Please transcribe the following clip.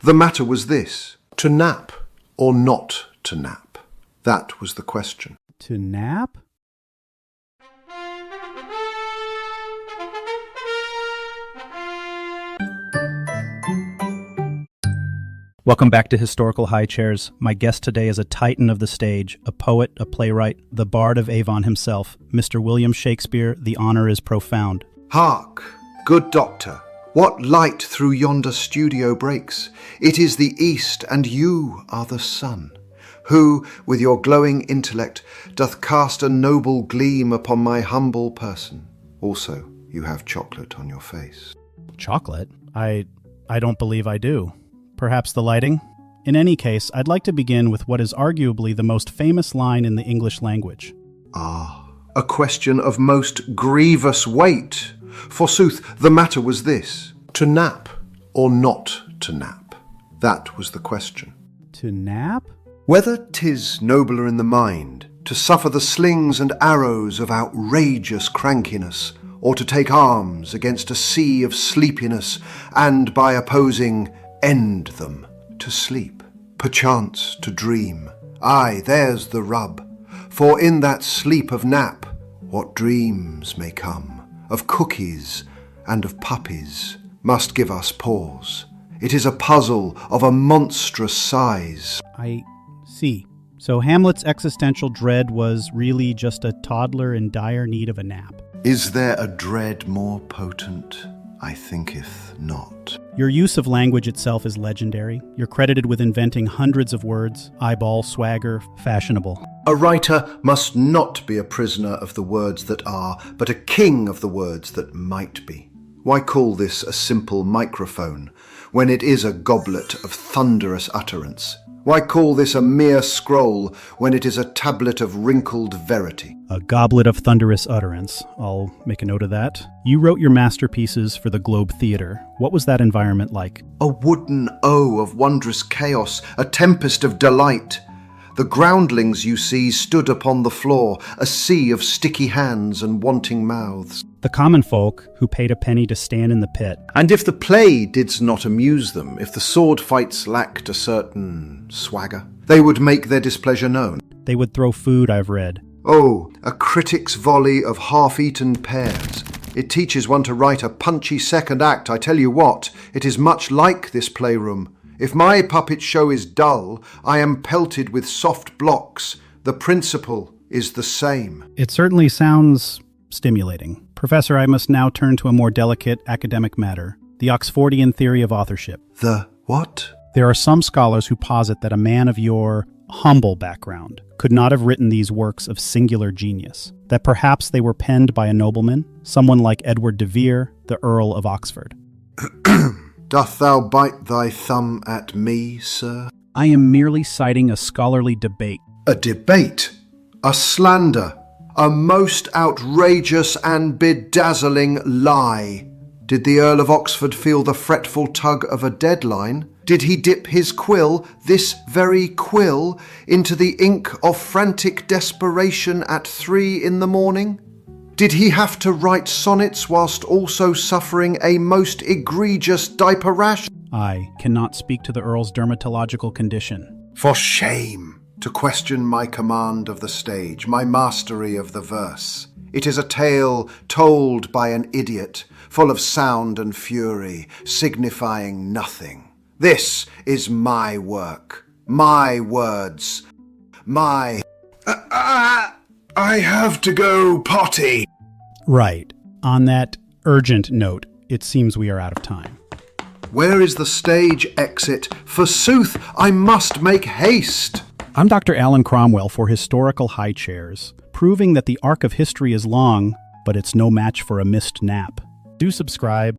The matter was this: to nap or not to nap? That was the question. To nap? Welcome back to Historical High Chairs. My guest today is a titan of the stage, a poet, a playwright, the Bard of Avon himself, Mr. William Shakespeare. The honor is profound. Hark, good doctor, what light through yonder studio breaks? It is the east, and you are the sun, who, with your glowing intellect, doth cast a noble gleam upon my humble person. Also, you have chocolate on your face. Chocolate? I don't believe I do. Perhaps the lighting? In any case, I'd like to begin with what is arguably the most famous line in the English language. Ah, a question of most grievous weight. Forsooth, the matter was this: to nap or not to nap? That was the question. To nap? Whether 'tis nobler in the mind to suffer the slings and arrows of outrageous crankiness, or to take arms against a sea of sleepiness, and by opposing end them to sleep, perchance to dream. Aye, there's the rub. For in that sleep of nap, what dreams may come, of cookies and of puppies, must give us pause. It is a puzzle of a monstrous size. I see. So Hamlet's existential dread was really just a toddler in dire need of a nap. Is there a dread more potent? I thinketh not. Your use of language itself is legendary. You're credited with inventing hundreds of words: eyeball, swagger, fashionable. A writer must not be a prisoner of the words that are, but a king of the words that might be. Why call this a simple microphone, when it is a goblet of thunderous utterance? Why call this a mere scroll, when it is a tablet of wrinkled verity? A goblet of thunderous utterance. I'll make a note of that. You wrote your masterpieces for the Globe Theatre. What was that environment like? A wooden O of wondrous chaos, a tempest of delight. The groundlings you see stood upon the floor, a sea of sticky hands and wanting mouths. The common folk who paid a penny to stand in the pit. And if the play did not amuse them, if the sword fights lacked a certain swagger, they would make their displeasure known. They would throw food, I've read. Oh, a critic's volley of half-eaten pears. It teaches one to write a punchy second act. I tell you what, it is much like this playroom. If my puppet show is dull, I am pelted with soft blocks. The principle is the same. It certainly sounds stimulating. Professor, I must now turn to a more delicate academic matter, the Oxfordian theory of authorship. The what? There are some scholars who posit that a man of your humble background could not have written these works of singular genius, that perhaps they were penned by a nobleman, someone like Edward de Vere, the Earl of Oxford. Doth thou bite thy thumb at me, sir? I am merely citing a scholarly debate. A debate? A slander? A most outrageous and bedazzling lie? Did the Earl of Oxford feel the fretful tug of a deadline? Did he dip his quill, this very quill, into the ink of frantic desperation at 3 a.m? Did he have to write sonnets whilst also suffering a most egregious diaper rash? I cannot speak to the Earl's dermatological condition. For shame to question my command of the stage, my mastery of the verse. It is a tale told by an idiot, full of sound and fury, signifying nothing. This is my work, my words, my... I have to go potty. Right. On that urgent note, it seems we are out of time. Where is the stage exit? Forsooth, I must make haste. I'm Dr. Allan Cromwell for Historical High Chairs, proving that the arc of history is long, but it's no match for a missed nap. Do subscribe.